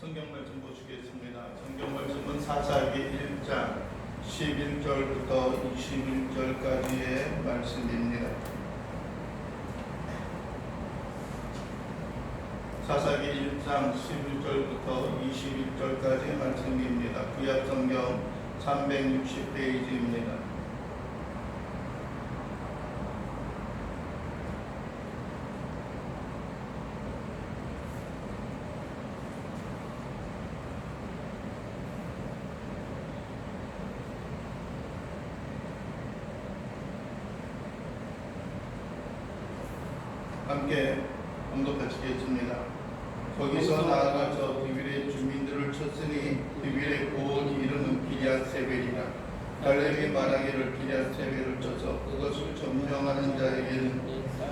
성경 말씀 보시겠습니다. 성경 말씀은 사사기 1장 11절부터 21절까지의 말씀입니다. 사사기 1장 11절부터 21절까지의 말씀입니다. 구약 성경 360페이지입니다. 함께 언급하시겠습니다. 거기서 나아가서 디빌의 주민들을 쳤으니 디빌의 고온 이름은 기랴세벨이라. 갈렙이 말하기를 기랴세벨을 쳐서 그것을 점령하는 자에게는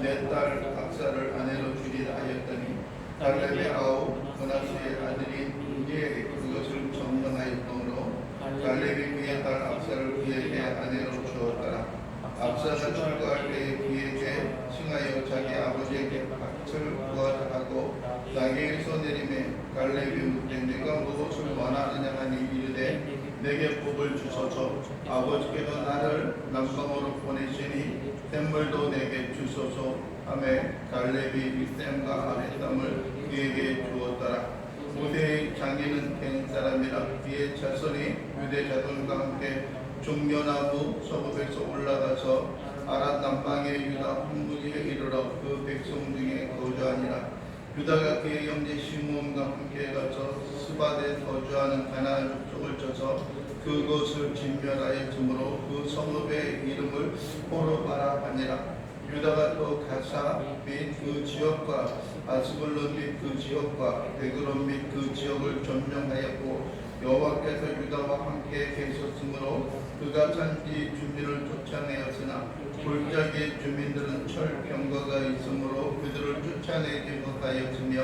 내 딸 악사를 아내로 주리라 하였더니 갈렙의 아우 므낫세의 아들인 우디에게 그것을 점령하였으므로 갈렙이 그의 딸 악사를 그에게 아내로 주었더라. 악사가 출가할 때에 그에게 칭하여 자기 아버지에게 밭을 구하자 하고 나귀에서 내림에 갈렙이 묻되 내가 무엇을 원하느냐 하니 이르되 내게 복을 주소서. 아버지께서 나를 남방으로 보내시니 샘물도 내게 주소서 하매 갈렙이 샘과 아랫담을 그에게 주었더라. 우대의 장인은 된 사람이라 그의 자손이 유대 자손과 함께 종려나무 서북에서 올라가서 아랏 남방의 유다 홍무지에 이르러 그 백성 중에 거주하니라. 유다가 그의 형제 시므온과 함께 가서 스바데 거주하는 가나안 족속을 쳐서 그곳을 진멸하였으므로 그 성읍의 이름을 호르바라 하니라. 유다가 또 가사 및 그 지역과 아스글론 및 그 지역과 베그론 및 그 지역을 점령하였고 여호와께서 유다와 함께 계셨으므로 그가 산지 주민을 쫓아내었으나 골짜기의 주민들은 철 병거가 있으므로 그들을 쫓아내지 못하였으며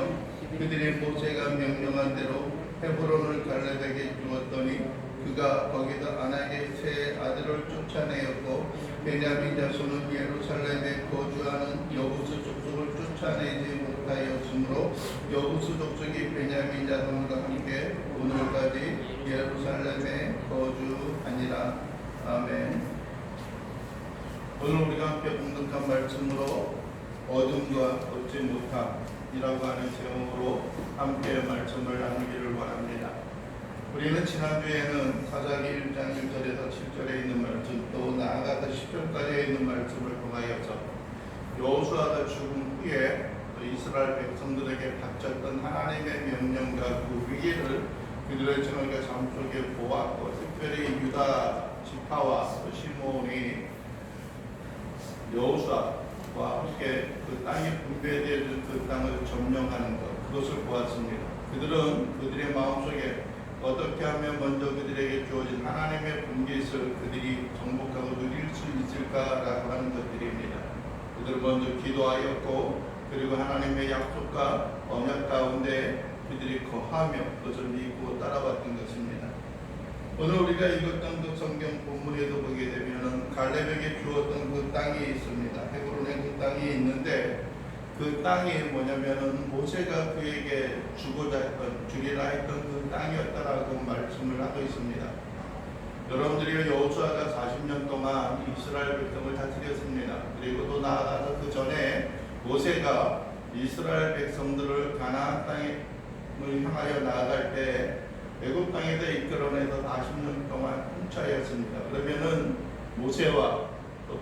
그들이 모세가 명령한 대로 헤브론을 갈렙에게 주었더니 그가 거기서 아낙의 세 아들을 쫓아내었고 베냐민 자손은 예루살렘에 거주하는 여부스 족속을 쫓아내지 못하였으므로 여부스 족속이 베냐민 자손과 함께 오늘까지 예루살렘에 거주하니라. 아멘. 오늘 우리가 함께 공독한 말씀으로 어둠과 얻지 못함이라고 하는 제목으로 함께 말씀을 나누기를 원합니다. 우리는 지난주에는 사사기 1장 1절에서 7절에 있는 말씀, 또 나아가서 10절까지 있는 말씀을 통하여서 여호수아가 죽은 후에 이스라엘 백성들에게 바쳤던 하나님의 명령과 그 위기를 그들의 저녁의 삶 속에 보았고, 특별히 유다 지파와 시므온이 여호수아와 함께 그 땅이 분배되어진 그 땅을 점령하는 것, 그것을 보았습니다. 그들은 그들의 마음속에 어떻게 하면 먼저 그들에게 주어진 하나님의 분깃을 그들이 정복하고 누릴 수 있을까라고 하는 것들입니다. 그들은 먼저 기도하였고, 그리고 하나님의 약속과 언약 가운데 그들이 거하며 그것을 믿고 따라왔던 것입니다. 오늘 우리가 읽었던 그 성경 본문에도 보게 되면 갈렙에게 주었던 그 땅이 있습니다. 헤브론에 그 땅이 있는데 그 땅이 뭐냐면은 모세가 그에게 주리라 했던 그 땅이었다라고 말씀을 하고 있습니다. 여러분들이 여호수아가 40년 동안 이스라엘 백성을 다스렸습니다. 그리고 또 나아가서 그 전에 모세가 이스라엘 백성들을 가나안 땅을 향하여 나아갈 때 애굽 땅에다 이끌어내서 40년 동안 통치하였습니다. 그러면은 모세와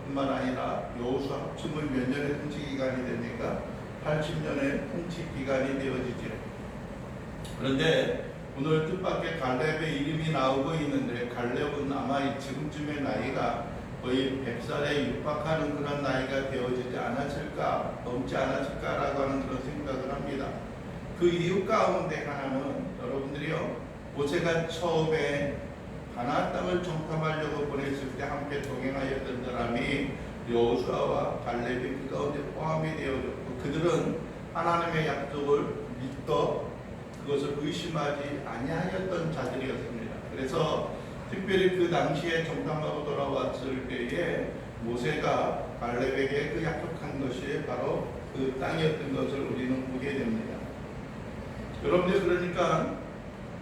뿐만 아니라 여호수아 합치면 몇 년의 통치 기간이 됩니까? 80년의 통치 기간이 되어지죠. 그런데 오늘 뜻밖의 갈렙의 이름이 나오고 있는데, 갈렙은 아마 지금쯤의 나이가 거의 100살에 육박하는 그런 나이가 되어지지 않았을까, 넘지 않았을까라고 하는 그런 생각을 합니다. 그 이유 가운데 하나는 여러분들이요, 모세가 처음에 가나안 땅을 정탐하려고 보냈을 때 함께 동행하였던 사람이 여호수아와 갈렙이 그 가운데 포함이 되어졌고, 그들은 하나님의 약속을 믿고 그것을 의심하지 아니하였던 자들이었습니다. 그래서 특별히 그 당시에 정탐하고 돌아왔을 때에 모세가 갈렙에게 그 약속한 것이 바로 그 땅이었던 것을 우리는 보게 됩니다. 여러분들, 그러니까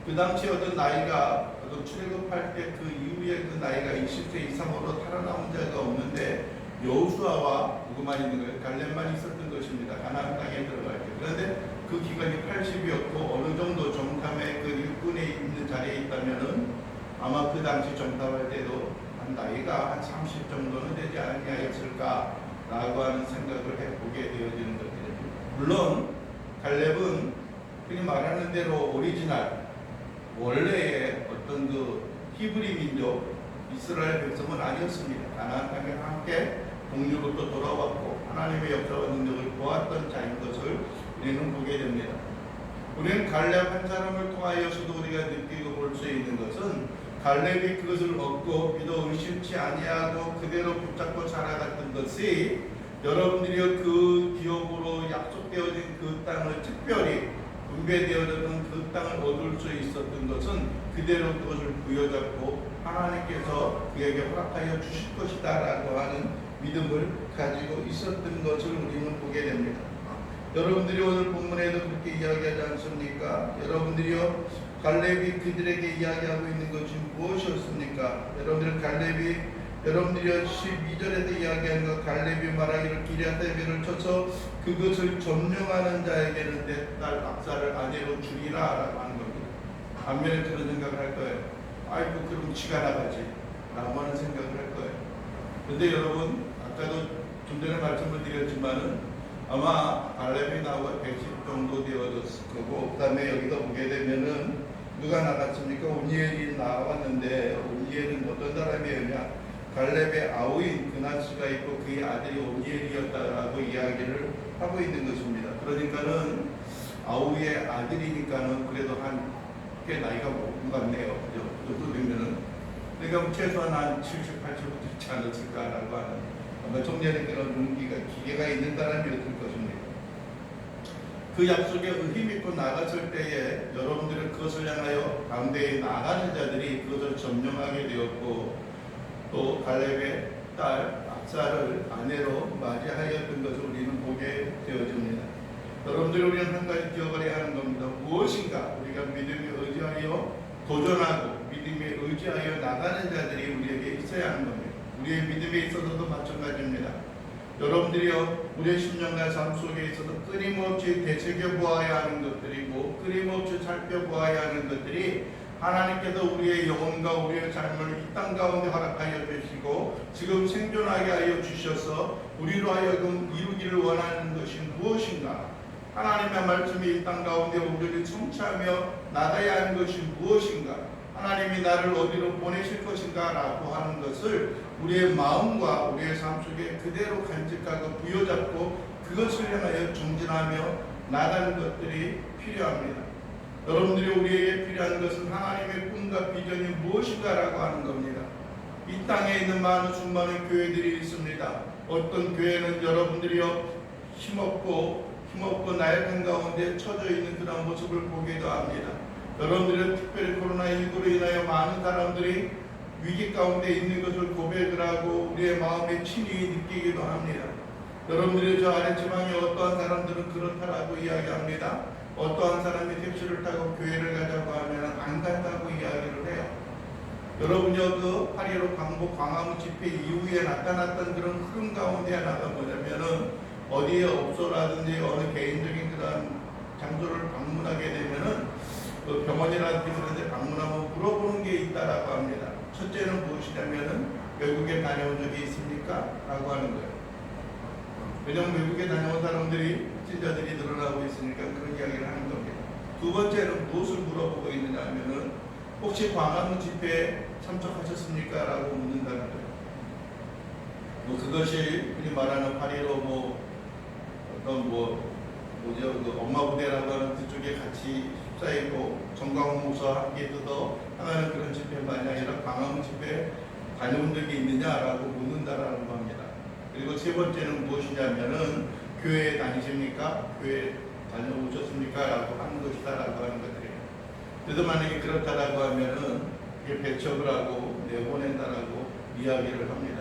그 당시 어떤 나이가 어떤 출애굽할 때 그 이후에 그 나이가 20세 이상으로 살아남은 자가 없는데 여호수아와 누구만 있는 거예요? 갈렙만 있었던 것입니다. 가나안 땅에 들어갈 때. 그런데 그 기간이 80이었고 어느 정도 정탐의 그 일꾼에 있는 자리에 있다면은 아마 그 당시 정탐할 때도 한 나이가 한 30 정도는 되지 않았을까라고 하는 생각을 해보게 되어지는 것들입니다. 물론 갈렙은 흔히 말하는 대로 오리지널 원래의 어떤 그 히브리 민족 이스라엘 백성은 아니었습니다. 가나안 땅에 함께 동료로부터 돌아왔고 하나님의 역사와 능력을 보았던 자인 것을 우리는 보게 됩니다. 우리는 갈렙 한 사람을 통하여서도 우리가 느끼고 볼 수 있는 것은 갈렙이 그것을 얻고 믿어 의심치 아니하고 그대로 붙잡고 살아갔던 것이 여러분들이 그 기업으로 약속되어진 그 땅을 특별히 분배되어졌던 그 땅을 얻을 수 있었던 것은 그대로 그것을 부여잡고 하나님께서 그에게 허락하여 주실 것이다 라고 하는 믿음을 가지고 있었던 것을 우리는 보게 됩니다. 여러분들이 오늘 본문에도 그렇게 이야기하지 않습니까? 여러분들이요 갈렙이 그들에게 이야기하고 있는 것이 무엇이었습니까? 여러분들이 12절에도 이야기하는 것 갈렙이 말하기를 기럇세벨을 쳐서 그것을 점령하는 자에게는 내 딸 악사를 아내로 주리라 라고 하는 겁니다. 반면에 그런 생각을 할 거예요. 아이고 그럼 지가 나가지 라고 하는 생각을 할 거예요. 그런데 여러분 아까도 좀 전에 말씀을 드렸지만은 아마 갈렙이 나와 110 정도 되어졌을 거고 그 다음에 여기도 보게 되면은 누가 나갔습니까? 온니엘이 나왔는데 온니엘은 어떤 사람이었냐? 갈렙의 아우인 그나스가 있고 그의 아들이 온니엘이었다라고 이야기를 하고 있는 것입니다. 그러니까는 아우의 아들이니까는 그래도 한 꽤 나이가 먹은 것 같네요. 그죠? 그 정도 되면은 그러니까 최소한 한 70, 80부터 있지 않았을까라고 하는 아마 청년의 그런 용기가 기계가 있는 사람이었을 것입니다. 그 약속에 힘입고 나갔을 때에 여러분들은 그것을 향하여 가운데에 나가는 자들이 그것을 점령하게 되었고 또 갈렙의 딸 악사를 아내로 맞이하였던 것을 우리는 보게 되어집니다. 여러분들 우리는 한 가지 기억을 해야 하는 겁니다. 무엇인가 우리가 믿음에 의지하여 도전하고 믿음에 의지하여 나가는 자들이 우리에게 있어야 하는 겁니다. 우리의 믿음에 있어서도 마찬가지입니다. 여러분들이요 우리의 10년간 삶 속에 있어서 끊임없이 되새겨보아야 하는 것들이고 끊임없이 살펴보아야 하는 것들이 하나님께서 우리의 영혼과 우리의 삶을 이 땅 가운데 허락하여 주시고 지금 생존하게 하여 주셔서 우리로 하여금 이루기를 원하는 것이 무엇인가? 하나님의 말씀이 이 땅 가운데 온전히 성취하며 나가야 하는 것이 무엇인가? 하나님이 나를 어디로 보내실 것인가? 라고 하는 것을 우리의 마음과 우리의 삶 속에 그대로 간직하고 부여잡고 그것을 향하여 정진하며 나가는 것들이 필요합니다. 여러분들이 우리에게 필요한 것은 하나님의 꿈과 비전이 무엇인가 라고 하는 겁니다. 이 땅에 있는 많은 수많은 교회들이 있습니다. 어떤 교회는 여러분들이요 힘없고 나약한 가운데 처져 있는 그런 모습을 보기도 합니다. 여러분들은 특별히 코로나19로 인하여 많은 사람들이 위기 가운데 있는 것을 고백을 하고 우리의 마음에 친히 느끼기도 합니다. 여러분들이 저 아래지방에 어떠한 사람들은 그렇다라고 이야기합니다. 어떠한 사람이 택시를 타고 교회를 가자고 하면 안 간다고 이야기를 해요. 여러분요 그 8.15 광복 광화문 집회 이후에 나타났던 그런 흐름 가운데 하나가 뭐냐면은 어디에 업소라든지 어느 개인적인 그런 장소를 방문하게 되면은 그 병원이라든지 그런 데 방문하면 물어보는 게 있다라고 합니다. 첫째는 무엇이냐면은 외국에 다녀온 적이 있습니까? 라고 하는 거예요. 왜냐하면 외국에 다녀온 사람들이 신자들이 늘어나고 있으니까 그런 이야기를 하는 겁니다. 두 번째는 무엇을 물어보고 있느냐 하면은 혹시 광화문 집회에 참석하셨습니까? 라고 묻는다는 거예요. 그것이 흔히 말하는 8.15 어떤 그 엄마 부대라고 하는 그쪽에 같이 휩싸이고 정광훈 목사와 함께 나가는 그런 집회만이 아니라 광화문 집회에 다녀온 적이 있느냐라고 묻는다라는 겁니다. 그리고 세 번째는 무엇이냐면은 교회에 다니십니까? 교회에 다녀오셨습니까? 라고 하는 것이다라고 하는 것들이에요. 그래서 만약에 그렇다라고 하면은 그게 배척을 하고 내보낸다라고 이야기를 합니다.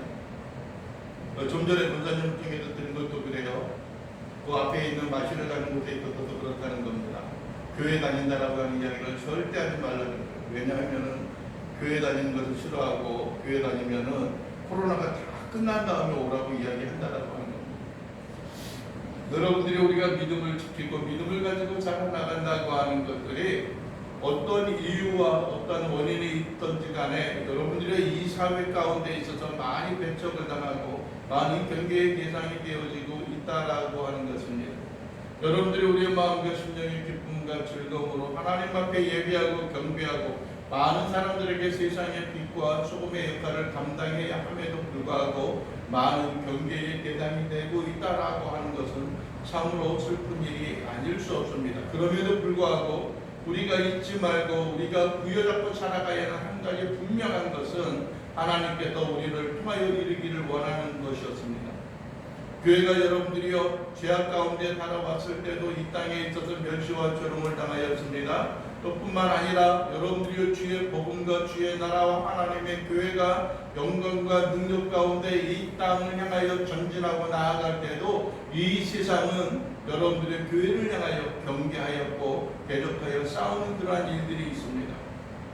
좀 전에 권사님 중에도 들은 것도 그래요. 그 앞에 있는 마시러 가는 곳에 있어서도 그렇다는 겁니다. 교회 다닌다라고 하는 이야기를 절대 하지 말라는 거예요. 왜냐하면은 교회 다니는 것을 싫어하고 교회 다니면은 코로나가 다 끝난 다음에 오라고 이야기한다라고 하는 겁니다. 여러분들이 우리가 믿음을 지키고 믿음을 가지고 살아나간다고 하는 것들이 어떤 이유와 어떤 원인이 있든지 간에 여러분들의 이 사회 가운데 있어서 많이 배척을 당하고 많이 경계의 대상이 되어지고 있다라고 하는 것입니다. 여러분들이 우리의 마음과 심령의 기쁨과 즐거움으로 하나님 앞에 예배하고 경배하고 많은 사람들에게 세상의 빛과 소금의 역할을 감당해야 함에도 불구하고 많은 경계의 대상이 되고 있다라고 하는 것은 참으로 슬픈 일이 아닐 수 없습니다. 그럼에도 불구하고 우리가 잊지 말고 우리가 부여잡고 살아가야 하는 한 가지 분명한 것은 하나님께서 우리를 통하여 이루기를 원하는 것이었습니다. 교회가 여러분들이요 죄악 가운데 살아왔을 때도 이 땅에 있어서 멸시와 조롱을 당하였습니다. 또 뿐만 아니라 여러분들이 주의 복음과 주의 나라와 하나님의 교회가 영광과 능력 가운데 이 땅을 향하여 전진하고 나아갈 때도 이 세상은 여러분들의 교회를 향하여 경계하였고 대적하여 싸우는 그러한 일들이 있습니다.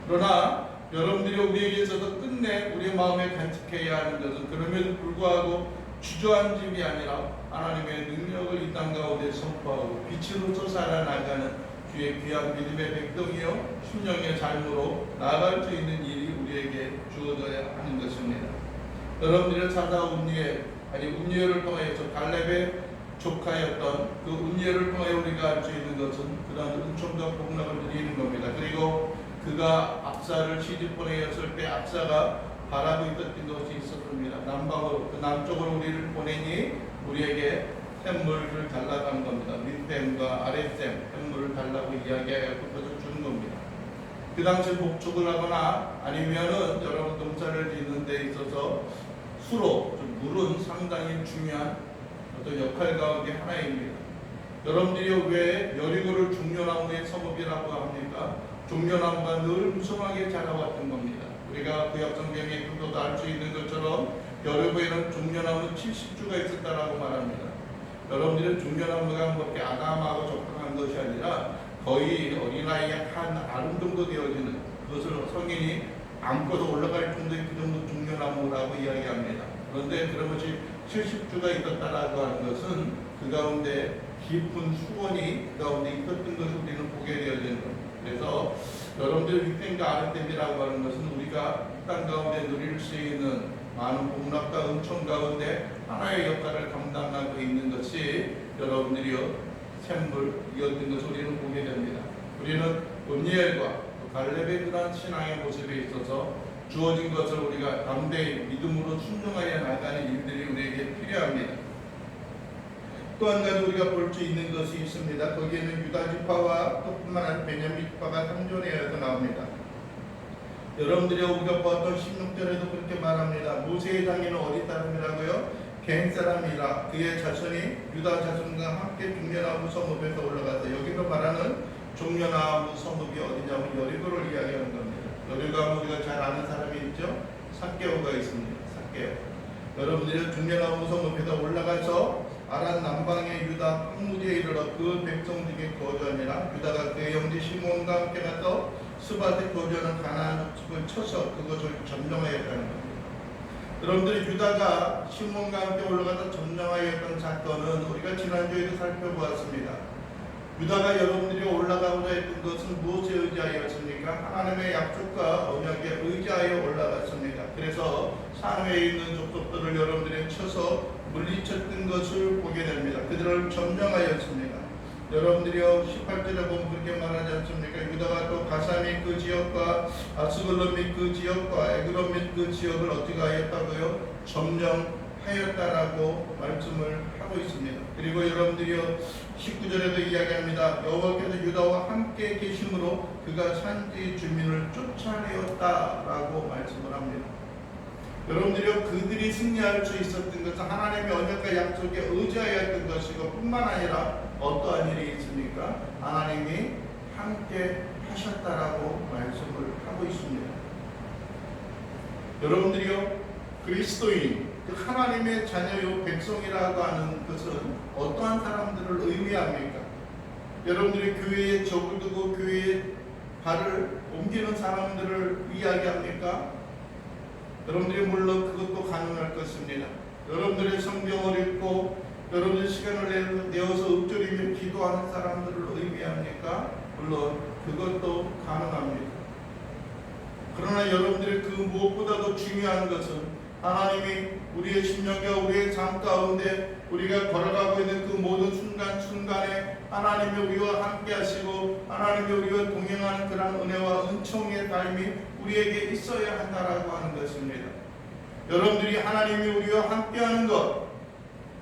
그러나 여러분들이 우리에게 있어서 끝내 우리 마음에 간직해야 하는 것은 그럼에도 불구하고 주저앉음이 아니라 하나님의 능력을 이 땅 가운데 선포하고 빛으로서 살아나가는 주의 귀한 믿음의 백성이요 심령의 삶으로 나아갈 수 있는 일이 우리에게 주어져야 하는 것입니다. 여러분들의 찾아온 운니엘 아니 운니엘을 통하여서 갈렙의 조카였던 그 운니엘을 통하여 우리가 알 수 있는 것은 그러한 은총과 복락을 드리는 겁니다. 그리고 그가 압사를 시집 보내었을 때 압사가 바라고 있었던 것이 있었습니다. 남방으로 그 남쪽으로 우리를 보내니 우리에게 샘물을 달라고 하는 겁니다. 윗샘과 아랫샘 샘물을 달라고 이야기하여 그것을 주는 겁니다. 그 당시 목축을 하거나 아니면은 여러분 농사를 짓는 데 있어서 수로 물은 상당히 중요한 어떤 역할 가운데 하나입니다. 여러분들이 왜 여리고를 종려나무의 성읍이라고 합니까? 종려나무가 늘 무성하게 자라왔던 겁니다. 우리가 구약성경에 그것도 알 수 있는 것처럼 여리고에는 종려나무 70주가 있었다라고 말합니다. 여러분들은 종려나무가 그렇게 아담하고 적당한 것이 아니라 거의 어린아이의 한 아름 정도 되어지는 그것을 성인이 안고서 올라갈 정도의 그 정도 종려나무라고 이야기합니다. 그런데 그런 것이 70주가 있었다라고 하는 것은 그 가운데 깊은 수원이 그 가운데 있었던 것을 우리는 보게 되어지는 겁니다. 그래서 여러분들 윗댐과 아랫댐이라고 하는 것은 우리가 땅 가운데 누릴 수 있는 많은 복락과 은총 가운데 하나의 역할을 감당하고 있는 것이 여러분들이요 샘물이었던 것을 우리는 보게 됩니다. 우리는 음니엘과 갈렙의 그러한 신앙의 모습에 있어서 주어진 것을 우리가 담대히 믿음으로 순종하여 나가는 일들이 우리에게 필요합니다. 또 한 가지 우리가 볼 수 있는 것이 있습니다. 거기에는 유다 지파와 또 뿐만 아니라 베냐민 지파가 상존하여서 나옵니다. 여러분들이 우리가 보았던 16절에도 그렇게 말합니다. 모세의 장인은 어디 사람이라고요? 겐 사람이라 그의 자손이 유다 자손과 함께 종려나무 성읍에서 올라가서 여기서 말하는 종려나무 성읍이 어디냐면 여리고를 이야기하는 겁니다. 여리고가 우리가 잘 아는 사람이 있죠? 삭개오가 있습니다. 삭개오. 여러분들이 종려나무 성읍에서 올라가서 아란 남방의 유다 황무지에 이르러 그 백성 중에 거주하니라. 유다가 그의 형제 시므온과 함께 가서 스밧에 거주하는 가나안 족속을 쳐서 그것을 점령하였다는 겁니다. 여러분들이 유다가 시므온과 함께 올라가서 점령하였던 사건은 우리가 지난주에도 살펴보았습니다. 유다가 여러분들이 올라가고자 했던 것은 무엇에 의지하였습니까? 하나님의 약속과 언약에 의지하여 올라갔습니다. 그래서 상회에 있는 족속들을 여러분들이 쳐서 물리쳤던 것을 보게 됩니다. 그들을 점령하였습니다. 여러분들이요 18절에 보면 그렇게 말하지 않습니까? 유다가 또 가사 및 그 지역과 아스글론 및 그 지역과 에그론 및 그 지역을 어떻게 하였다고요? 점령하였다라고 말씀을 하고 있습니다. 그리고 여러분들이요 19절에도 이야기합니다. 여호와께서 유다와 함께 계심으로 그가 산지 주민을 쫓아내었다라고 말씀을 합니다. 여러분들이요 그들이 승리할 수 있었던 것은 하나님의 언약과 약속에 의지하였던 것이고 뿐만 아니라 어떠한 일이 있습니까? 하나님이 함께 하셨다라고 말씀을 하고 있습니다. 여러분들이요 그리스도인 그 하나님의 자녀요 백성이라고 하는 것은 어떠한 사람들을 의미합니까? 여러분들이 교회에 적을 두고 교회에 발을 옮기는 사람들을 이야기합니까? 여러분들이 물론 그것도 가능할 것입니다. 여러분들의 성경을 읽고 여러분들 시간을 내어서 읊조리며 기도하는 사람들을 의미합니까? 물론 그것도 가능합니다. 그러나 여러분들이 그 무엇보다도 중요한 것은 하나님이 우리의 심령과 우리의 삶 가운데 우리가 걸어가고 있는 그 모든 순간순간에 하나님이 우리와 함께 하시고 하나님이 우리와 동행하는 그런 은혜와 은총의 삶이 우리에게 있어야 한다라고 하는 것입니다. 여러분들이 하나님이 우리와 함께하는 것,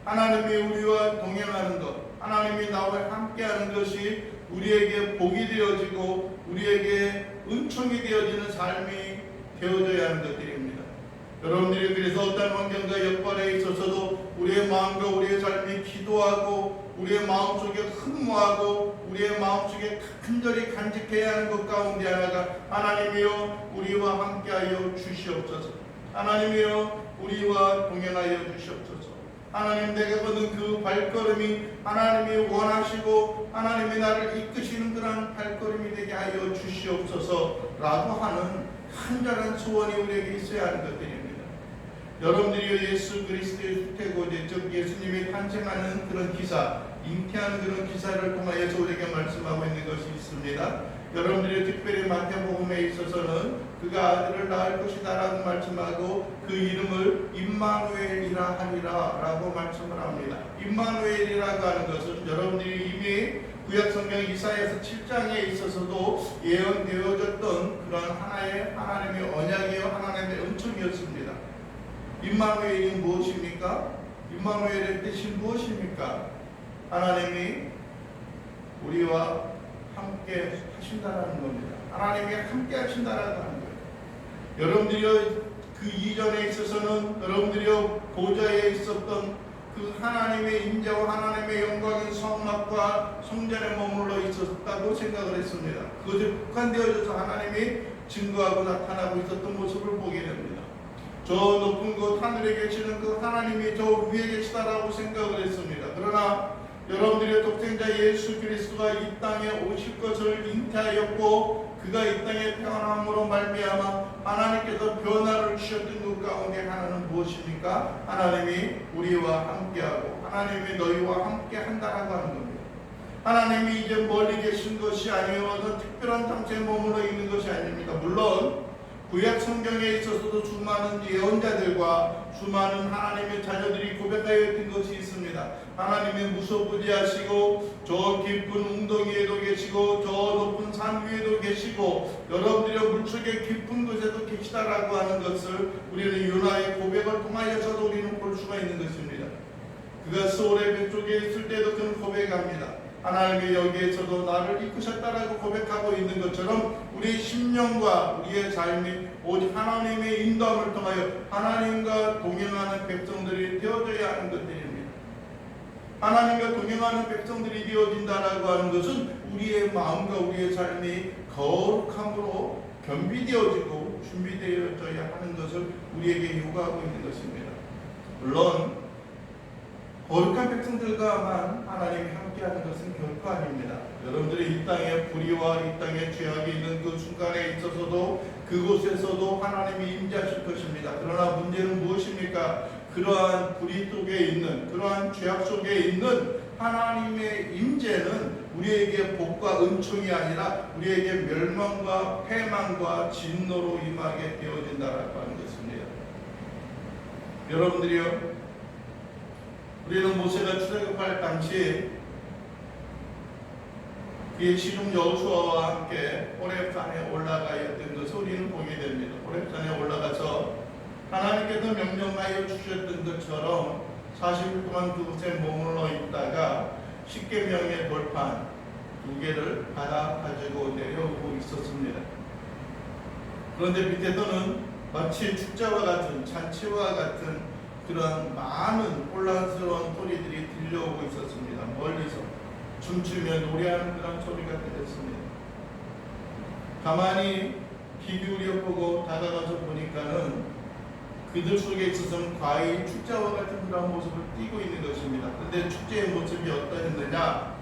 하나님이 우리와 동행하는 것, 하나님이 나와 함께하는 것이 우리에게 복이 되어지고 우리에게 은총이 되어지는 삶이 되어져야 하는 것들입니다. 여러분들이 그래서 어떤 환경과 역발에 있어서도 우리의 마음과 우리의 삶이 기도하고 우리의 마음속에 흠모하고 우리의 마음속에 간절히 간직해야 하는 것 가운데 하나가 하나님이여 우리와 함께하여 주시옵소서. 하나님이여 우리와 동행하여 주시옵소서. 하나님 내가 걷는 그 발걸음이 하나님이 원하시고 하나님이 나를 이끄시는 그런 발걸음이 되게 하여 주시옵소서라고 하는 간절한 소원이 우리에게 있어야 하는 것들입니다. 여러분들이 예수 그리스도의 수태고제 즉 예수님이 탄생하는 그런 기사, 잉태하는 그런 기사를 통하여서 우리에게 말씀하고 있는 것이 있습니다. 여러분들이 특별히 마태복음에 있어서는 그가 아들을 낳을 것이다 라고 말씀하고 그 이름을 임마누엘이라 하리라 라고 말씀을 합니다. 임마누엘이라고 하는 것은 여러분들이 이미 구약성경 이사야서 7장에 있어서도 예언되어졌던 그런 하나의 하나님의 언약이요 하나님의 은총이었습니다. 임마누엘이 무엇입니까? 임마누엘의 뜻이 무엇입니까? 하나님이 우리와 함께 하신다라는 겁니다. 하나님이 함께 하신다라고 하는 거예요. 여러분들이 그 이전에 있어서는 여러분들이 보좌에 있었던 그 하나님의 임재와 하나님의 영광인 성막과 성전에 머물러 있었다고 생각을 했습니다. 그것에 국한되어져서 하나님이 증거하고 나타나고 있었던 모습을 보게 됩니다. 저 높은 곳 하늘에 계시는 그 하나님이 저 위에 계시다라고 생각을 했습니다. 그러나 여러분들의 독생자 예수 그리스도가 이 땅에 오실 것을 잉태하였고 그가 이 땅에 태어남으로 말미암아 하나님께서 변화를 주셨던 그 가운데 하나는 무엇입니까? 하나님이 우리와 함께하고 하나님이 너희와 함께 한다라고 하는 겁니다. 하나님이 이제 멀리 계신 것이 아니요 어떤 특별한 장소에 머물러 있는 것이 아닙니다. 물론 구약 성경에 있어서도 수많은 예언자들과 수많은 하나님의 자녀들이 고백하였던 것이 있습니다. 하나님이 무소부지하시고 저 깊은 웅덩이에도 계시고 저 높은 산 위에도 계시고 여러분들의 물속의 깊은 곳에도 계시다라고 하는 것을 우리는 요나의 고백을 통하여서도 우리는 볼 수가 있는 것입니다. 그가 스올의 뱃속에 있을 때도 그는 고백합니다. 하나님이 여기에서도 나를 이끄셨다라고 고백하고 있는 것처럼 우리의 심령과 우리의 삶이 오직 하나님의 인도함을 통하여 하나님과 동행하는 백성들이 되어져야 하는 것들입니다. 하나님과 동행하는 백성들이 되어진다라고 하는 것은 우리의 마음과 우리의 삶이 거룩함으로 겸비되어지고 준비되어져야 하는 것을 우리에게 요구하고 있는 것입니다. 물론 거룩한 백성들과만 하나님이 함께하는 것은 결코 아닙니다. 여러분들이 이 땅에 불의와 이 땅에 죄악이 있는 그 순간에 있어서도 그곳에서도 하나님이 임재하실 것입니다. 그러나 문제는 무엇입니까? 그러한 불의 속에 있는 그러한 죄악 속에 있는 하나님의 임재는 우리에게 복과 은총이 아니라 우리에게 멸망과 패망과 진노로 임하게 되어진다라고 하는 것입니다. 여러분들이요, 우리는 모세가 출애굽할 당시 그의 시종 여호수아와 함께 호렙산에 올라가였던 것을 우리는 보게 됩니다. 호렙산에 올라가서 하나님께서 명령하여 주셨던 것처럼 40일 동안 그곳에 머물러 있다가 십계명의 돌판 2개를 받아 가지고 내려오고 있었습니다. 그런데 밑에서는 마치 축제와 같은 잔치와 같은 그런 많은 혼란스러운 소리들이 들려오고 있었습니다. 멀리서 춤추며 노래하는 그런 소리가 들렸습니다. 가만히 귀 기울여 보고 다가가서 보니까는 그들 속에 있어서는 과히 축제와 같은 그런 모습을 띠고 있는 것입니다. 그런데 축제의 모습이 어떠했느냐?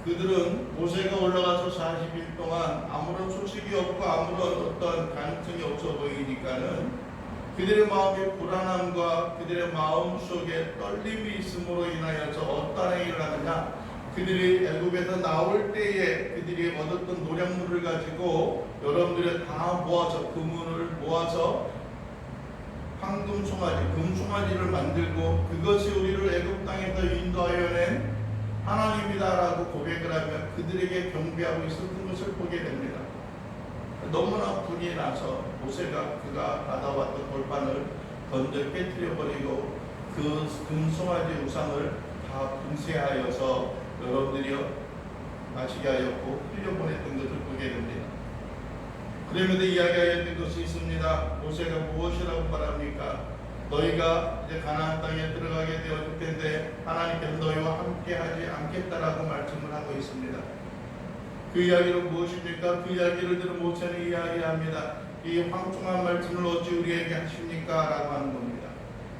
그들은 모세가 올라가서 40일 동안 아무런 소식이 없고 아무런 어떤 가능성이 없어 보이니까는 그들의 마음의 불안함과 그들의 마음 속에 떨림이 있음으로 인하여서 어떠한 행위를 하느냐, 그들이 애굽에서 나올 때에 그들이 얻었던 노량물을 가지고 여러분들이 다 모아서 그물을 모아서 황금 송아지, 금 송아지를 만들고 그것이 우리를 애굽 땅에서 인도하여 낸 하나님이다라고 고백을 하며 그들에게 경배하고 있었던 것을 보게 됩니다. 너무나 분이 나서 모세가 그가 받아왔던 돌판을 던져 깨뜨려 버리고 그 금송아지 우상을 다 분쇄하여서 여러분들이요 마시게 하였고 흘려보냈던 것을 보게 됩니다. 그러면서 이야기하였던 것이 있습니다. 모세가 무엇이라고 말합니까? 너희가 이제 가나안 땅에 들어가게 되었을 텐데 하나님께서 너희와 함께하지 않겠다라고 말씀을 하고 있습니다. 그 이야기는 무엇입니까? 그 이야기를 들은 모세는 이야기합니다. 이 황송한 말씀을 어찌 우리에게 하십니까? 라고 하는 겁니다.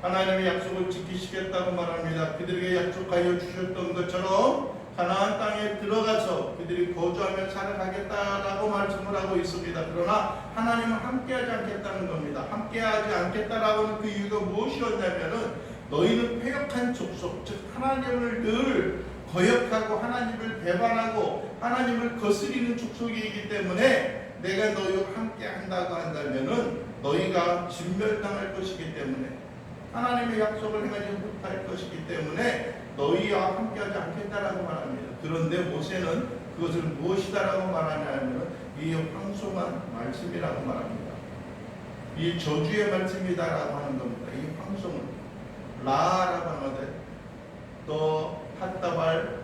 하나님의 약속을 지키시겠다고 말합니다. 그들에게 약속하여 주셨던 것처럼 가나안 땅에 들어가서 그들이 거주하며 살아가겠다라고 말씀을 하고 있습니다. 그러나 하나님은 함께하지 않겠다는 겁니다. 함께하지 않겠다라고 하는 그 이유가 무엇이었냐면은 너희는 패역한 족속, 즉 하나님을 늘 거역하고 하나님을 배반하고 하나님을 거스리는 족속이기 때문에 내가 너희와 함께한다고 한다면은 너희가 진멸당할 것이기 때문에 하나님의 약속을 행하지 못할 것이기 때문에 너희와 함께하지 않겠다라고 말합니다. 그런데 모세는 그것을 무엇이다라고 말하냐면 이 황송한 말씀이라고 말합니다. 이 저주의 말씀이다라고 하는 겁니다. 이 황송은 라라고 하는데 또 핫다발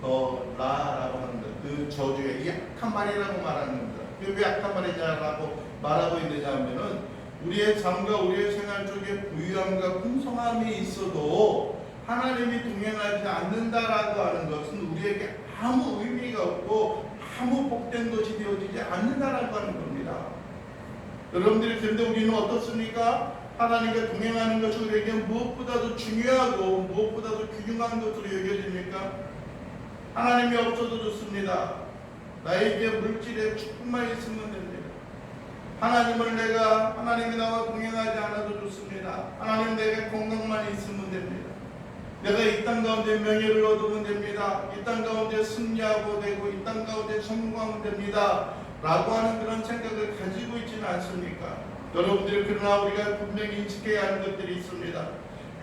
또 라라고 하는데 그 저주의 약한 말이라고 말하는 겁니다. 그게 왜 약한 말이냐라고 말하고 있느냐 하면은 우리의 삶과 우리의 생활 속에 부유함과 풍성함이 있어도 하나님이 동행하지 않는다라고 하는 것은 우리에게 아무 의미가 없고 아무 복된 것이 되어지지 않는다라고 하는 겁니다. 여러분들이 그런데 우리는 어떻습니까? 하나님과 동행하는 것이 우리에게 무엇보다도 중요하고 무엇보다도 귀중한 것으로 여겨집니까? 하나님이 없어도 좋습니다. 나에게 물질의 축복만 있으면 됩니다. 하나님이 나와 동행하지 않아도 좋습니다. 하나님 내게 건강만 있으면 됩니다. 내가 이 땅 가운데 명예를 얻으면 됩니다. 이 땅 가운데 승리하고 되고 이 땅 가운데 성공하면 됩니다. 라고 하는 그런 생각을 가지고 있지는 않습니까? 여러분들이 그러나 우리가 분명히 인식해야 하는 것들이 있습니다.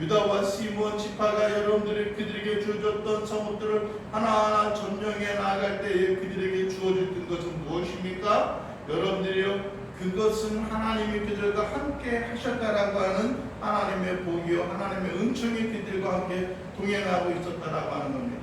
유다와 시므온 지파가 여러분들이 그들에게 주어졌던 성읍들을 하나하나 점령해 나아갈 때에 그들에게 주어졌던 것은 무엇입니까? 여러분들이요, 그것은 하나님이 그들과 함께 하셨다라고 하는 하나님의 복이요 하나님의 은총이 그들과 함께 동행하고 있었다라고 하는 겁니다.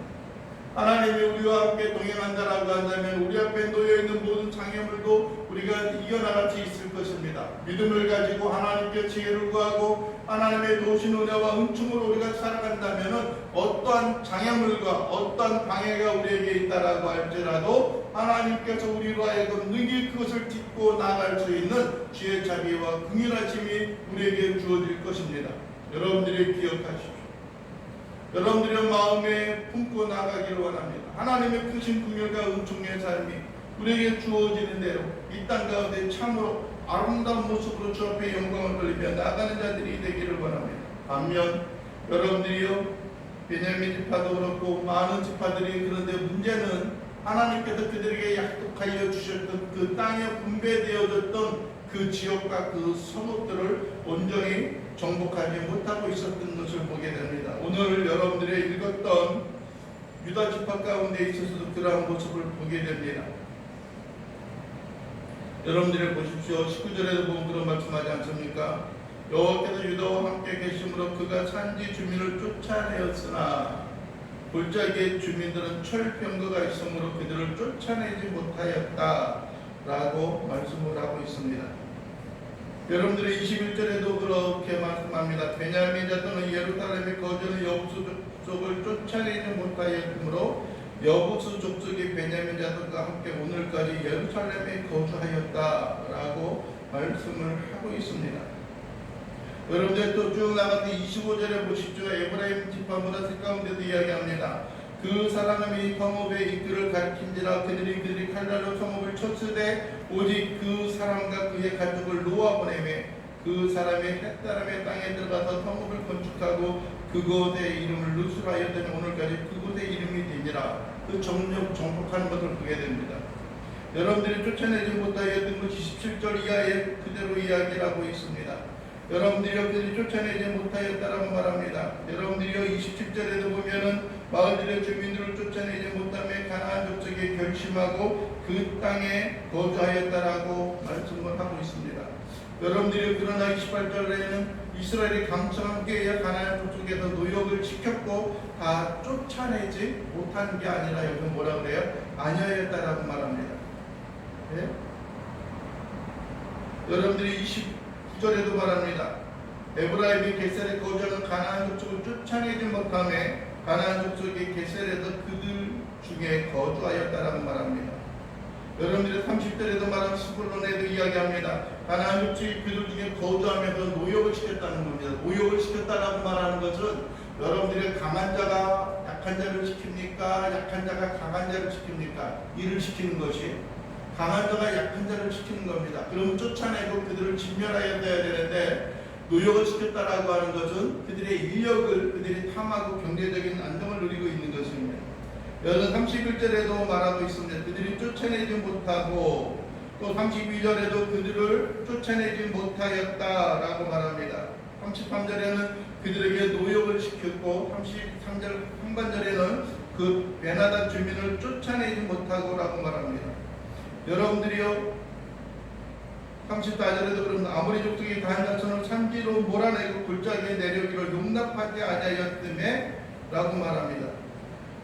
하나님이 우리와 함께 동행한다라고 한다면 우리 앞에 놓여있는 모든 장애물도 우리가 이겨나갈 수 있을 것입니다. 믿음을 가지고 하나님께 지혜를 구하고 하나님의 도우신 은혜와 은총으로 우리가 살아간다면 어떠한 장애물과 어떠한 방해가 우리에게 있다라고 할지라도 하나님께서 우리로 하여금 능히 그것을 딛고 나아갈 수 있는 지혜 자비와 긍휼하심이 우리에게 주어질 것입니다. 여러분들이 기억하십시오. 여러분들의 마음에 품고 나가기를 원합니다. 하나님의 크신 긍휼과 은총의 삶이 우리에게 주어지는 대로 이 땅 가운데 참으로 아름다운 모습으로 주 앞에 영광을 돌리며 나가는 자들이 되기를 원합니다. 반면 여러분들이요, 베냐민 지파도 그렇고 많은 지파들이, 그런데 문제는 하나님께서 그들에게 약속하여 주셨던 그 땅에 분배되어졌던 그 지역과 그 성읍들을 온전히 정복하지 못하고 있었던 것을 보게 됩니다. 오늘 여러분들이 읽었던 유다 지파 가운데 있어서도 그러한 모습을 보게 됩니다. 여러분들이 보십시오. 19절에도 보면 그런 말씀하지 않습니까? 여호와께서 유다와 함께 계심으로 그가 산지 주민을 쫓아내었으나 골짜기의 주민들은 철병거가 있으므로 그들을 쫓아내지 못하였다 라고 말씀을 하고 있습니다. 여러분들이 21절에도 그렇게 말씀합니다. 베냐민 자손은 예루살렘에 거주하는 여부수 족속을 쫓아내지 못하였으므로 여부수 족속이 베냐민 자손과 함께 오늘까지 예루살렘에 거주하였다라고 말씀을 하고 있습니다. 여러분들 또 쭉 나가서 25절에 보십시오. 에브라임 지파 문화세 가운데도 이야기합니다. 그 사람이 성읍의 입구를 가리킨지라 그들이 칼날로 성읍을 쳤으되 오직 그 사람과 그의 가족을 놓아보내매 그 사람의 햇사람의 땅에 들어가서 성읍을 건축하고 그곳의 이름을 루스라 하였더니 오늘까지 그곳의 이름이 되니라. 그 정복하는 것을 보게 됩니다. 여러분들이 쫓아내지 못하였던 것 27절 이하에 그대로 이야기를 하고 있습니다. 여러분들이요 그들이 쫓아내지 못하였다라고 말합니다. 여러분들이요 27절에도 보면은 마을들의 주민들을 쫓아내지 못하며 가나안 족속에 결심하고 그 땅에 거주하였다라고 말씀을 하고 있습니다. 여러분들이 그러나 28절에는 이스라엘이 강성과 함께 가나안 족속에서 노역을 지켰고 다 쫓아내지 못한 게 아니라 여기 뭐라 그래요? 아니하였다라고 말합니다. 네? 여러분들이 29절에도 말합니다. 에브라임이 게셀에 거주하는 가나안 족속을 쫓아내지 못하며 가나안 족속이 게셀에서 그들 중에 거주하였다라고 말합니다. 여러분들이 30절에도 말하는 스불론에도 이야기합니다. 가나안 족속이 그들 중에 거주하면서 노역을 시켰다는 겁니다. 노역을 시켰다라고 말하는 것은 여러분들이 강한 자가 약한 자를 시킵니까? 약한 자가 강한 자를 시킵니까? 일을 시키는 것이 강한 자가 약한 자를 시키는 겁니다. 그러면 쫓아내고 그들을 진멸하여야 되는데 노역을 시켰다라고 하는 것은 그들의 인력을 그들이 탐하고 경제적인 안정을 누리고 있는 것입니다. 여러분 31절에도 말하고 있습니다. 그들이 쫓아내지 못하고 또 32절에도 그들을 쫓아내지 못하였다라고 말합니다. 33절에는 그들에게 노역을 시켰고 33절 상반절에는 그 베나다 주민을 쫓아내지 못하고라고 말합니다. 여러분들이요 34절에도 그러면 아모리 족속이 다한 자손을 산지로 몰아내고 골짜기에 내려오기를 용납하지 아니하였음에 라고 말합니다.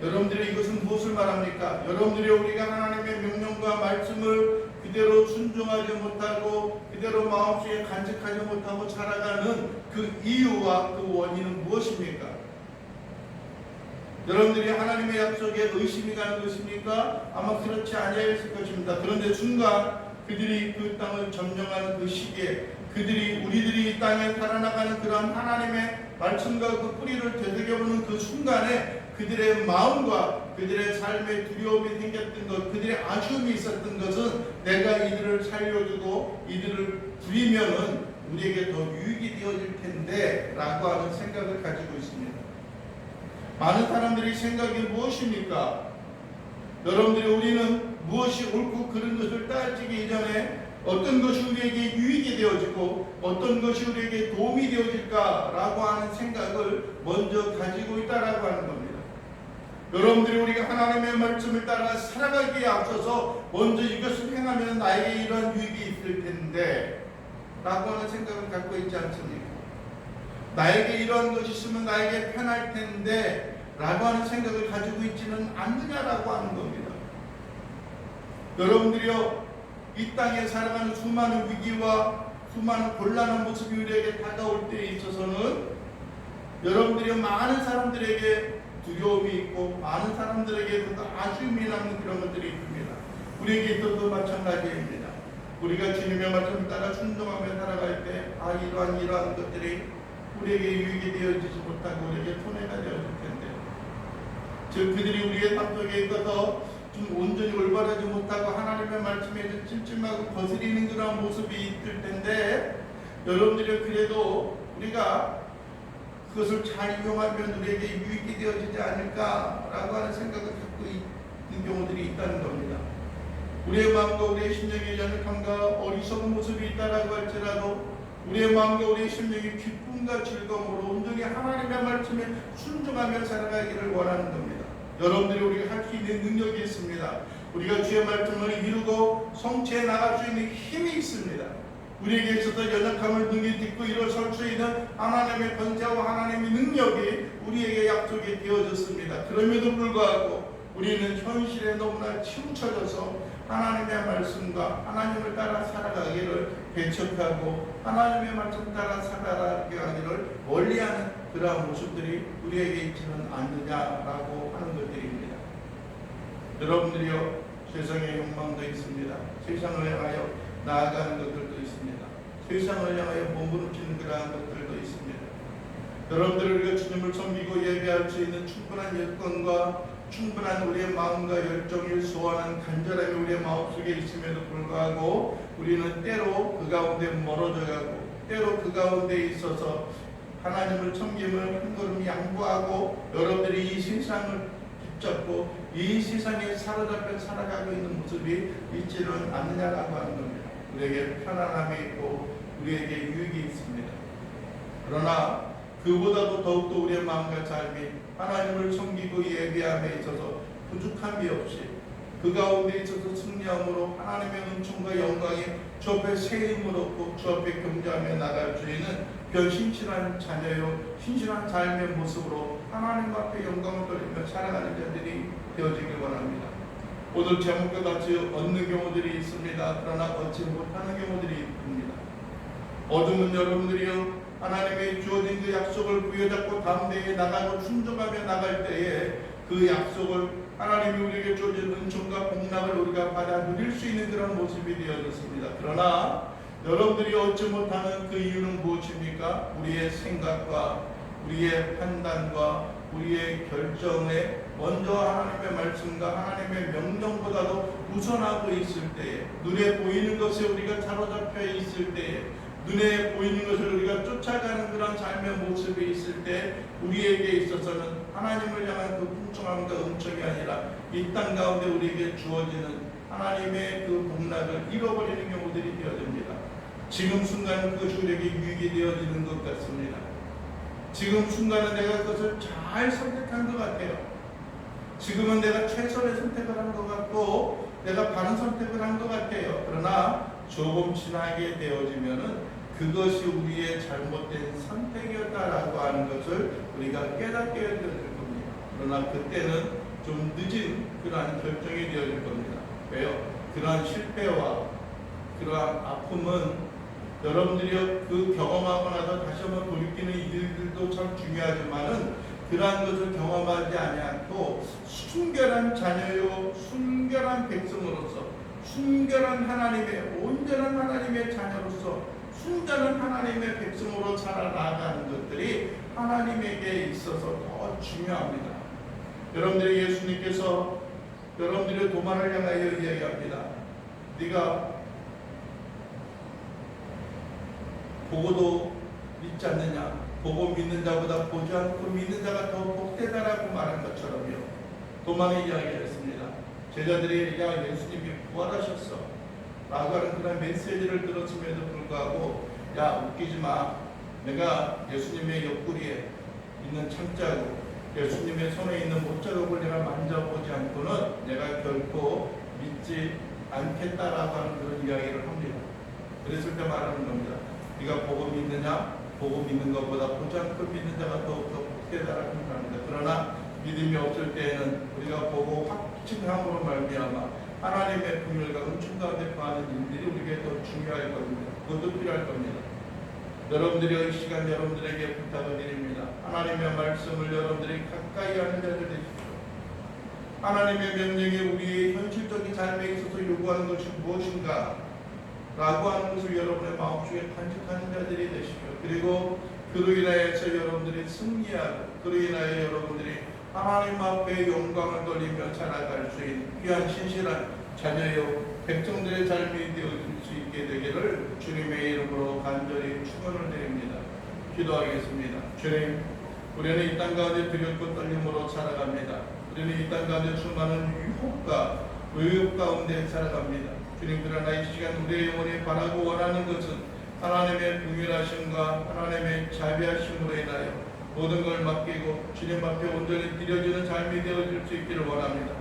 여러분들이 이것은 무엇을 말합니까? 여러분들이 우리가 하나님의 명령과 말씀을 그대로 순종하지 못하고 그대로 마음속에 간직하지 못하고 살아가는 그 이유와 그 원인은 무엇입니까? 여러분들이 하나님의 약속에 의심이 가는 것입니까? 아마 그렇지 아니했을 것입니다. 그런데 순간 그들이 그 땅을 점령하는 그 시기에 우리들이 이 땅에 살아나가는 그러한 하나님의 말씀과 그 뿌리를 되새겨보는 그 순간에 그들의 마음과 그들의 삶에 두려움이 생겼던 것, 그들의 아쉬움이 있었던 것은 내가 이들을 살려주고 이들을 부리면은 우리에게 더 유익이 되어질 텐데 라고 하는 생각을 가지고 있습니다. 많은 사람들의 생각이 무엇입니까? 여러분들이 우리는 무엇이 옳고 그른 것을 따지기 이전에 어떤 것이 우리에게 유익이 되어지고 어떤 것이 우리에게 도움이 되어질까라고 하는 생각을 먼저 가지고 있다라고 하는 겁니다. 여러분들이 우리가 하나님의 말씀을 따라 살아가기에 앞서서 먼저 이것을 행하면 나에게 이러한 유익이 있을 텐데 라고 하는 생각을 갖고 있지 않습니까? 나에게 이러한 것이 있으면 나에게 편할 텐데 라고 하는 생각을 가지고 있지는 않느냐라고 하는 겁니다. 여러분들이요 이 땅에 살아가는 수많은 위기와 수많은 곤란한 모습이 우리에게 다가올 때에 있어서는 여러분들이 많은 사람들에게 두려움이 있고 많은 사람들에게 아쉬움이 남는 그런 것들이 있습니다. 우리에게 있어도 마찬가지입니다. 우리가 주님의 말씀을 따라 순종하며 살아갈 때 이러한 것들이 우리에게 유익이 되어지지 못하고 우리에게 손해가 되어질 텐데 즉 그들이 우리의 삶 속에 있어서 좀 온전히 올바르지 못하고 하나님의 말씀에 찜찜하고 거스리는 그런 모습이 있을 텐데 여러분들이 그래도 우리가 그것을 잘 이용하면 우리에게 유익이 되어지지 않을까라고 하는 생각을 갖고 있는 경우들이 있다는 겁니다. 우리의 마음과 우리의 심령의 연약함과 어리석은 모습이 있다라고 할지라도 우리의 마음과 우리의 심령이 기쁨과 즐거움으로 온전히 하나님의 말씀에 순종하며 살아가기를 원하는 겁니다. 여러분들이 우리가 할 수 있는 능력이 있습니다. 우리가 주의 말씀을 이루고 성취해 나갈 수 있는 힘이 있습니다. 우리에게 있어서 연약함을 등에 딛고 일어설 수 있는 하나님의 권세와 하나님의 능력이 우리에게 약속이 되어졌습니다. 그럼에도 불구하고 우리는 현실에 너무나 치우쳐져서 하나님의 말씀과 하나님을 따라 살아가기를 배척하고 하나님의 말씀 따라 살아가게 하기를 멀리하는 그러한 모습들이 우리에게 있지는 않느냐라고 하는 것들입니다. 여러분들이요 세상의 욕망도 있습니다. 세상을 향하여 나아가는 것들도 있습니다. 세상을 향하여 몸부림치는 그러한 것들도 있습니다. 여러분들 우리가 주님을 섬기고 예배할 수 있는 충분한 여건과 충분한 우리의 마음과 열정이 소원한 간절함이 우리의 마음속에 있음에도 불구하고 우리는 때로 그 가운데 멀어져 가고 때로 그 가운데 있어서 하나님을 섬김을 한 걸음 양보하고 여러분들이 이 세상을 붙잡고 이 세상에 사로잡혀 살아가고 있는 모습이 있지는 않느냐라고 하는 겁니다. 우리에게 편안함이 있고 우리에게 유익이 있습니다. 그러나 그보다도 더욱더 우리의 마음과 삶이 하나님을 섬기고 예배함에 있어서 부족함이 없이 그 가운데 있어서 승리함으로 하나님의 은총과 영광이 주 앞에 세임을 얻고 주 앞에 경배하며 나갈 수 있는 신실한 자녀요 신실한 삶의 모습으로 하나님 앞에 영광을 돌리며 살아가는 자들이 되어지길 원합니다. 오늘 제목과 같이 얻는 경우들이 있습니다. 그러나 얻지 못하는 경우들이 있습니다. 어둠은 여러분들이요 하나님의 주어진 그 약속을 부여잡고 담대히 나가고 순종하며 나갈 때에 그 약속을 하나님이 우리에게 주어진 은총과 복락을 우리가 받아 누릴 수 있는 그런 모습이 되어졌습니다. 그러나 여러분들이 얻지 못하는 그 이유는 무엇입니까? 우리의 생각과 우리의 판단과 우리의 결정에 먼저 하나님의 말씀과 하나님의 명령보다도 우선하고 있을 때에 눈에 보이는 것에 우리가 사로잡혀 있을 때에 눈에 보이는 것을 우리가 쫓아가는 그런 삶의 모습이 있을 때 우리에게 있어서는 하나님을 향한 그 풍성함과 은총이 아니라 이 땅 가운데 우리에게 주어지는 하나님의 그 복락을 잃어버리는 경우들이 되어집니다. 지금 순간은 그것이 우리에게 유익이 되어지는 것 같습니다. 지금 순간은 내가 그것을 잘 선택한 것 같아요. 지금은 내가 최선의 선택을 한 것 같고 내가 바른 선택을 한 것 같아요. 그러나 조금 지나게 되어지면은 그것이 우리의 잘못된 선택이었다라고 하는 것을 우리가 깨닫게 될 겁니다. 그러나 그때는 좀 늦은 그러한 결정이 되어질 겁니다. 왜요? 그러한 실패와 그러한 아픔은 여러분들이 그 경험하고 나서 다시 한번 돌이키는 일들도 참 중요하지만은 그러한 것을 경험하지 아니하고 순결한 자녀요 순결한 백성으로서 순결한 하나님의 온전한 하나님의 자녀로서 순전한 하나님의 백성으로 살아나가는 것들이 하나님에게 있어서 더 중요합니다. 여러분들이 예수님께서 여러분들의 도마를 향하여 이야기합니다. 네가 보고도 믿지 않느냐? 보고 믿는 자보다 보지 않고 믿는 자가 더 복되다라고 말한 것처럼요. 도마는 이야기했습니다. 제자들이 야 예수님이 부활하셨어 라고 하는 그런 메시지를 들었음에도 불구하고 야 웃기지 마. 내가 예수님의 옆구리에 있는 창자국 예수님의 손에 있는 못자국을 내가 만져보지 않고는 내가 결코 믿지 않겠다라고 하는 그런 이야기를 합니다. 그랬을 때 말하는 겁니다. 네가 보고 믿느냐? 보고 믿는 것보다 보지 않고 믿는 자가 더욱더 복되다라고 합니다. 그러나 믿음이 없을 때에는 우리가 보고 확증함으로 말미암아 하나님의 긍휼과 은총 가운데 거하는 일들이 우리에게 더 중요할 겁니다. 그것도 필요할 겁니다. 여러분들이 이 시간 여러분들에게 부탁을 드립니다. 하나님의 말씀을 여러분들이 가까이 하는 자들 되십시오. 하나님의 명령이 우리의 현실적인 삶에 있어서 요구하는 것이 무엇인가 라고 하는 것을 여러분의 마음속에 간직하는 자들이 되십시오. 그리고 그로 인하여서 여러분들이 승리하고 그로 인하여 여러분들이 하나님 앞에 영광을 돌리며 살아갈 수 있는 귀한 신실한 자녀요 백성들의 삶이 되어질 수 있게 되기를 주님의 이름으로 간절히 축원을 드립니다. 기도하겠습니다. 주님, 우리는 이 땅 가운데 두렵고 떨림으로 살아갑니다. 우리는 이 땅 가운데 수많은 유혹과 의욕 가운데 살아갑니다. 주님, 그러나 이 시간 우리의 영혼이 바라고 원하는 것은 하나님의 긍휼하심과 하나님의 자비하심으로 인하여 모든 걸 맡기고 주님 앞에 온전히 드려지는 삶이 되어질 수 있기를 원합니다.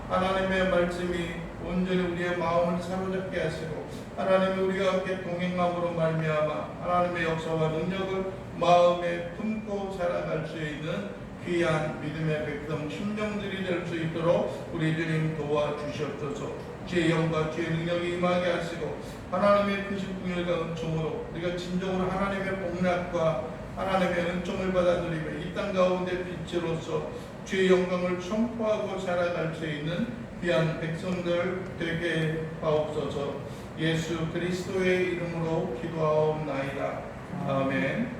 하나님의 말씀이 온전히 우리의 마음을 사로잡게 하시고 하나님이 우리가 함께 동행함으로 말미암아 하나님의 역사와 능력을 마음에 품고 살아갈 수 있는 귀한 믿음의 백성 심령들이 될 수 있도록 우리 주님 도와주시옵소서. 주의 영과 주의 능력이 임하게 하시고 하나님의 크신 긍휼과 은총으로 우리가 진정으로 하나님의 복락과 하나님의 은총을 받아 누리며 이 땅 가운데 빛으로서 주의 영광을 선포하고 살아갈 수 있는 귀한 백성들 되게 하옵소서. 예수 그리스도의 이름으로 기도하옵나이다. 아멘.